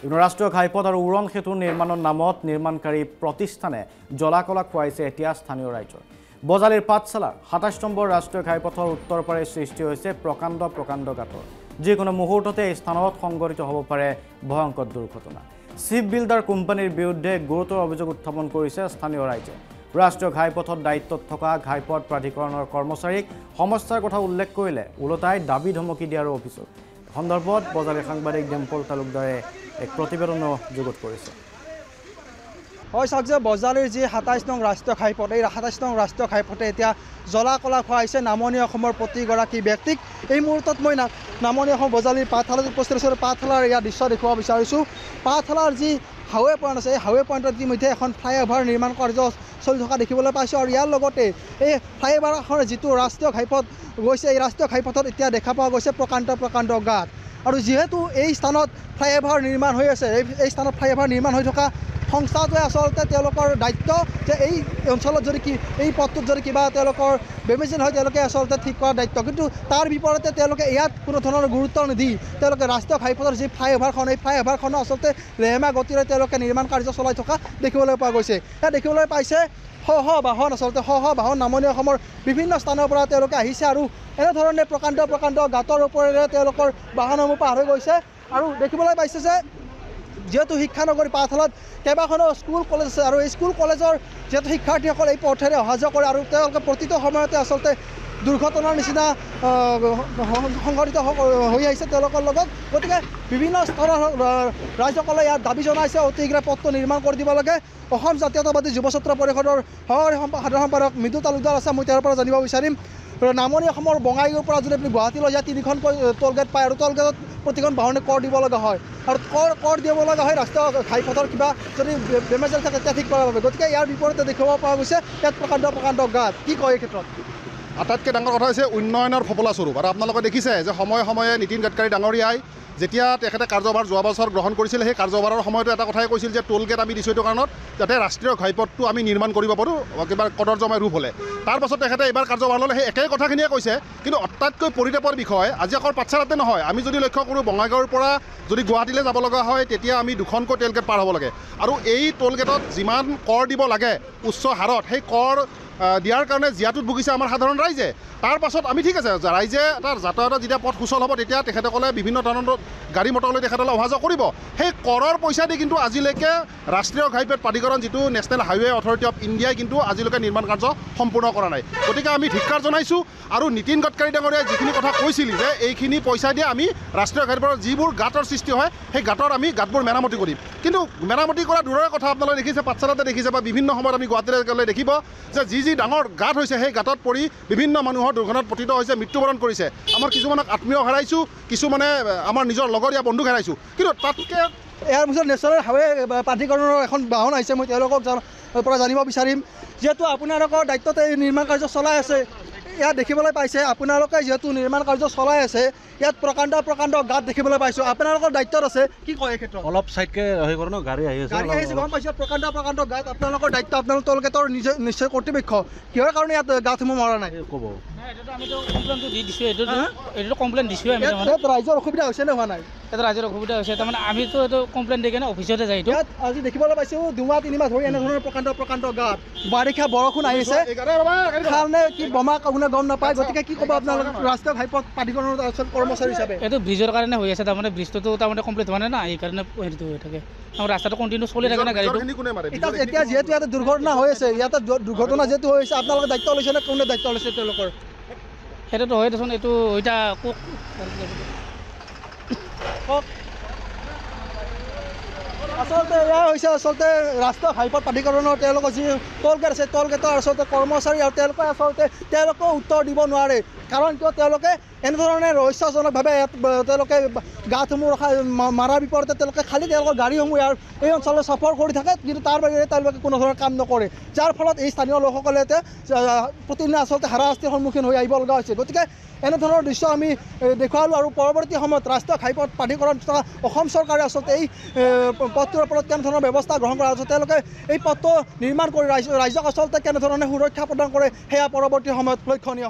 ৰাষ্ট্ৰীয় ঘাইপথ আৰু উৰণ সেতু নিৰ্মাণৰ নামত নিৰ্মাণকাৰী প্ৰতিষ্ঠানে জ্বলাকলা খুৱাইছে এতিয়া স্থানীয় ৰাইজৰ। বজালীৰ পাঠশালাৰ ২৭ নম্বৰ ৰাষ্ট্ৰীয় ঘাইপথৰ উত্তৰ পাৰে সৃষ্টি হৈছে প্ৰকাণ্ড গাঁতৰ। যিকোনো মুহূৰ্ততে এই স্থানত সংঘটিত হ'ব পাৰে ভয়ংকৰ দুৰ্ঘটনা। চিপ বিল্ডাৰ কোম্পানীৰ বিৰুদ্ধে গুৰুতৰ অভিযোগ উত্থাপন কৰিছে স্থানীয় ৰাইজে। ৰাষ্ট্ৰীয় ঘাইপথৰ দায়িত্বত থকা ঘাইপথ প্ৰাধিকৰণৰ কৰ্মচাৰীক সমস্যাৰ কথা উল্লেখ কৰিলে ওলোটাই দাবী ধমকি দিয়াৰ অভিযোগ। সন্দৰ্ভত বজালীৰ সাংবাদিক ডিম্পল তালুকদাৰে এক প্ৰতিবেদনো যুগুত কৰিছে। হয় চাওক যে বজালীৰ যি ২৭ নং ৰাষ্ট্ৰীয় ঘাইপথ, এই ২৭ নং ৰাষ্ট্ৰীয় ঘাইপথে এতিয়া জ্বলাকলা খুৱাইছে নামনি অসমৰ প্ৰতিগৰাকী ব্যক্তিক। এই মুহূৰ্তত মই নামনি অসম বজালীৰ পাঠশালাত উপস্থিত আছোঁ। পাঠশালাৰ ইয়াৰ দৃশ্য দেখুৱাব বিচাৰিছোঁ। পাঠশালাৰ যি হাইৱে পইণ্ট আছে, এই হাইৱে পইণ্টত ইতিমধ্যে এখন ফ্লাইঅভাৰ নিৰ্মাণ কাৰ্য চলি থকা দেখিবলৈ পাইছোঁ। আৰু ইয়াৰ লগতে এই ফ্লাইঅভাৰখনৰ যিটো ৰাষ্ট্ৰীয় ঘাইপথ গৈছে, এই ৰাষ্ট্ৰীয় ঘাইপথত এতিয়া দেখা পোৱা গৈছে প্ৰকাণ্ড গাঁত। আৰু যিহেতু এই স্থানত ফ্লাইঅভাৰ নিৰ্মাণ হৈ আছে, এই স্থানত ফ্লাইঅভাৰ নিৰ্মাণ হৈ থকা সংস্থাটোৱে আচলতে তেওঁলোকৰ দায়িত্ব যে এই অঞ্চলত যদি এই পথটোত যদি কিবা তেওঁলোকৰ বেমেজিন হয় তেওঁলোকে আচলতে ঠিক কৰাৰ দায়িত্ব। কিন্তু তাৰ বিপৰীতে তেওঁলোকে ইয়াত কোনো ধৰণৰ গুৰুত্ব নিদি তেওঁলোকে ৰাষ্ট্ৰীয় ঘাইপথৰ যি ফ্লাইঅভাৰখন, এই ফ্লাইঅভাৰখনো আচলতে লেহেমা গতিৰে তেওঁলোকে নিৰ্মাণ কাৰ্য চলাই থকা দেখিবলৈ পোৱা গৈছে। ইয়াত দেখিবলৈ পাইছে শ বাহন নামনি অসমৰ বিভিন্ন স্থানৰ পৰা তেওঁলোকে আহিছে আৰু এনেধৰণে প্ৰকাণ্ড গাঁতৰ ওপৰেৰে তেওঁলোকৰ বাহনসমূহ পাৰ হৈ গৈছে। আৰু দেখিবলৈ পাইছে যে যিহেতু শিক্ষানগৰী পাঠশালাত কেইবাখনো স্কুল কলেজ আছে আৰু এই স্কুল কলেজৰ যিহেতু শিক্ষাৰ্থীসকল এই পথেৰে অহা যোৱা কৰে আৰু তেওঁলোকে প্ৰতিটো সময়তে আচলতে দুৰ্ঘটনাৰ নিচিনা সংঘটিত হৈ আহিছে তেওঁলোকৰ লগত। গতিকে বিভিন্ন স্তৰৰ ৰাইজসকলে ইয়াত দাবী জনাইছে অতি শীঘ্ৰে পথটো নিৰ্মাণ কৰি দিব লাগে। অসম জাতীয়তাবাদী যুৱ ছাত্ৰ পৰিষদৰ সাধাৰণ সম্পাদক মৃদু তালুকদাৰ আছে, মই তেওঁৰ পৰা জানিব বিচাৰিম। নামনি অসমৰ বঙাইগাঁৱৰ পৰা যদি আপুনি গুৱাহাটীলৈ যায় ৩খনকৈ টোলগেট পায় আৰু টোলগেটত প্ৰতিখন বাহনে কৰ দিব লগা হয় আৰু কৰ দিব লগা হয় ৰাষ্ট্ৰীয় ঘাইপথৰ কিবা যদি বেমেজেল থাকে তেতিয়া ঠিক কৰাৰ বাবে। গতিকে ইয়াৰ বিপৰীতে দেখিব পোৱা গৈছে ইয়াত প্ৰকাণ্ড গাঁত। কি কয় এই ক্ষেত্ৰত? আটাইতকৈ ডাঙৰ কথা হৈছে উন্নয়নৰ ফপলা স্বৰূপ। আৰু আপোনালোকে দেখিছে যে সময়ে নীতিন গাডকাৰী ডাঙৰীয়াই যেতিয়া তেখেতে কাৰ্যভাৰ যোৱা বছৰ গ্ৰহণ কৰিছিল, সেই কাৰ্যভাৰৰ সময়তো এটা কথাই কৈছিল যে টোল গেট আমি দিছোঁ এইটো কাৰণত যাতে ৰাষ্ট্ৰীয় ঘাইপথটো আমি নিৰ্মাণ কৰিব পাৰোঁ কিবা কদৰ্যময় ৰূপ হ'লে। তাৰপাছত তেখেতে এইবাৰ কাৰ্যভাৰ ল'লে সেই একেই কথাখিনিয়ে কৈছে। কিন্তু আটাইতকৈ পৰিতাপৰ বিষয় আজি অকল পাঠশালাতে নহয়, আমি যদি লক্ষ্য কৰোঁ বঙাইগাঁৱৰ পৰা যদি গুৱাহাটীলৈ যাব লগা হয় তেতিয়া আমি 2খনকৈ টোল গেট পাৰ হ'ব লাগে। আৰু এই টোল গেটত যিমান কৰ দিব লাগে উচ্চ হাৰত, সেই কৰ দিয়াৰ কাৰণে জিয়াটোত ভুগিছে আমাৰ সাধাৰণ ৰাইজে। তাৰ পাছত আমি ঠিক আছে ৰাইজে এটা যাতায়াতৰ যেতিয়া পথ সুচল হ'ব তেতিয়া তেখেতসকলে বিভিন্ন ধৰণৰ গাড়ী মটৰলৈ তেখেতসকলে অহা যোৱা কৰিব। সেই কৰৰ পইচা দি কিন্তু আজিলৈকে ৰাষ্ট্ৰীয় ঘাইপথ প্ৰাধিকৰণ যিটো নেশ্যনেল হাইৱে অথৰিটি অফ ইণ্ডিয়াই কিন্তু আজিলৈকে নিৰ্মাণ কাৰ্য সম্পূৰ্ণ কৰা নাই। গতিকে আমি ধিক্কাৰ জনাইছোঁ। আৰু নীতিন গাডকাৰী ডাঙৰীয়াই যিখিনি কথা কৈছিল যে এইখিনি পইচা দিয়ে আমি ৰাষ্ট্ৰীয় ঘাইপথৰ যিবোৰ গাঁতৰ সৃষ্টি হয় সেই গাঁতবোৰ মেৰামতি কৰিম। কিন্তু মেৰামতি কৰা দূৰৰে কথা আপোনালোকে দেখিছে, পাঠশালাতে দেখিছে বা বিভিন্ন সময়ত আমি গুৱাহাটীলৈ গ'লে দেখিব যে যি ডাঙৰ গাঁত হৈছে সেই গাঁতত পৰি বিভিন্ন মানুহৰ দুৰ্ঘটনাত পতিত হৈছে, মৃত্যুবৰণ কৰিছে। আমাৰ কিছুমানক আত্মীয় হেৰাইছোঁ, কিছুমানে আমাৰ নিজৰ লগৰীয়া বন্ধুক হেৰাইছোঁ। কিন্তু তাতকৈ ইয়াৰ পিছত নেশ্যনেল হাইৱে প্ৰাধিকৰণৰ এখন বাহন আহিছে, মই তেওঁলোকক পৰা জানিব বিচাৰিম। যিহেতু আপোনালোকৰ দায়িত্বতে এই নিৰ্মাণ কাৰ্য চলাই আছে, ইয়াত দেখিবলৈ পাইছে আপোনালোকে যিহেতু নিৰ্মাণ কাৰ্য চলাই আছে ইয়াত প্ৰকাণ্ড গাঁত দেখিবলৈ পাইছোঁ, আপোনালোকৰ দায়িত্বত আছে। কি কয় এই ক্ষেত্ৰত? অলপ চাইডকৈ হেৰি কৰোঁ ন, গাড়ী আহিছে গম পাইছোঁ। প্ৰকাণ্ড গাঁত আপোনালোকৰ দায়িত্ব, আপোনালোকৰ টোল গেটৰ নিশ্চয় কৰ্তৃপক্ষ। কিহৰ কাৰণে ইয়াত গাঁতসমূহ মৰা নাই ক'ব? কমপ্লেইন দিছোঁ আমি। ৰাইজৰ অসুবিধা হৈছে নে হোৱা নাই? এটা ৰাইজৰ অসুবিধা হৈছে, তাৰমানে আমিতো এইটো কমপ্লেইন দি কিনে অফিচতে যাই ইয়াত আজি দেখিবলৈ পাইছোঁ 2-3 মাহ ধৰি এনেধৰণৰ প্ৰকাণ্ড গাঁত। বাৰিষা বৰষুণ আহিছে, কাৰণে কি বোমা কোনে গম নাপায়। গতিকে কি ক'ব আপোনালোকে ৰাষ্ট্ৰীয় ঘাইপথ প্ৰাধিকৰণৰ কৰ্মচাৰী হিচাপে? এইটো ব্ৰিজৰ কাৰণে হৈ আছে, তাৰমানে ব্ৰিজটো তাৰমানে কমপ্লিট হোৱা নাই না, এইকাৰণে হেৰিটো হৈ থাকে। আমাৰ ৰাস্তাটো কণ্টিনিউ চলি থাকে না গাড়ীটো। এতিয়া যিহেতু ইয়াতে দুৰ্ঘটনা হৈ আছে, ইয়াতে দুৰ্ঘটনা যিহেতু হৈ আছে, আপোনালোকে দায়িত্ব লৈছে নে কোনে দায়িত্ব লৈছে তেওঁলোকৰ? সেইটোতো হয় দেচোন, এইটো এতিয়া কওক আচলতে এয়া হৈছে ৰাষ্ট্ৰীয় ঘাইপথ প্ৰাধিকৰণৰ তেওঁলোকৰ যি টোল গেট আছে, টোল গেটৰ আচলতে কৰ্মচাৰী আৰু তেওঁলোকেও উত্তৰ দিব নোৱাৰে। কাৰণ কিয় তেওঁলোকে এনেধৰণে ৰহস্যজনকভাৱে তেওঁলোকে গাঁতসমূহ মাৰাৰ বিপৰীতে তেওঁলোকে খালী তেওঁলোকৰ গাড়ীসমূহ এই অঞ্চলত সফৰ কৰি থাকে, কিন্তু তাৰ বাহিৰে তেওঁলোকে কোনো ধৰণৰ কাম নকৰে। যাৰ ফলত এই স্থানীয় লোকসকলে প্ৰতিদিনে আচলতে হাৰাশাস্তিৰ সন্মুখীন হৈ আহিব লগা হৈছে। গতিকে এনেধৰণৰ দৃশ্য আমি দেখুৱালোঁ আৰু পৰৱৰ্তী সময়ত ৰাষ্ট্ৰীয় ঘাইপথ প্ৰাধিকৰণ তথা অসম চৰকাৰে আচলতে এই পথটোৰ ওপৰত কেনেধৰণৰ ব্যৱস্থা গ্ৰহণ কৰা হৈছে, তেওঁলোকে এই পথটো নিৰ্মাণ কৰি ৰাইজক আচলতে কেনেধৰণে সুৰক্ষা প্ৰদান কৰে সেয়া পৰৱৰ্তী সময়ত লক্ষণীয়।